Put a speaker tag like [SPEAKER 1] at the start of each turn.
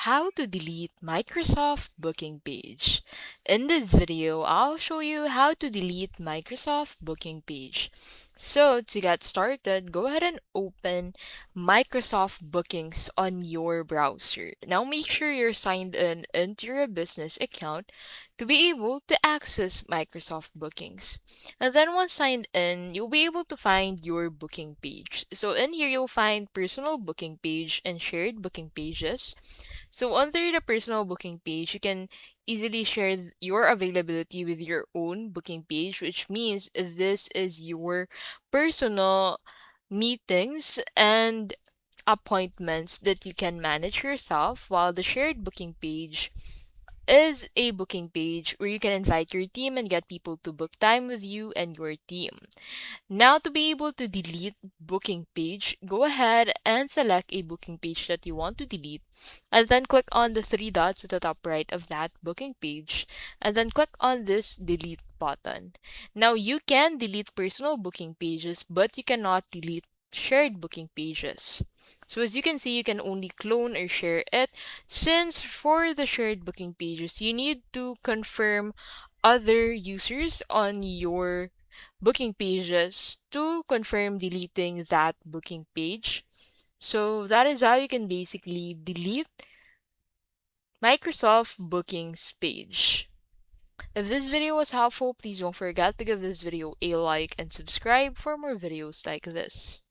[SPEAKER 1] How to delete Microsoft booking page. In this video, I'll show you how to delete Microsoft booking page. So to get started, go ahead and open Microsoft Bookings on your browser. Now make sure you're signed in into your business account to be able to access Microsoft Bookings. And then once signed in, you'll be able to find your booking page. So in here, you'll find personal booking page and shared booking pages. So under the personal booking page, you can easily share your availability with your own booking page, which means is this is your personal meetings and appointments that you can manage yourself, while the shared booking page is a booking page where you can invite your team and get people to book time with you and your team. Now, to be able to delete booking page, go ahead and select a booking page that you want to delete, and then click on the three dots at the top right of that booking page, and then click on this delete button. Now, you can delete personal booking pages, but you cannot delete shared booking pages. So as you can see, you can only clone or share it, since for the shared booking pages, you need to confirm other users on your booking pages to confirm deleting that booking page. So that is how you can basically delete Microsoft Bookings page. If this video was helpful, please don't forget to give this video a like and subscribe for more videos like this.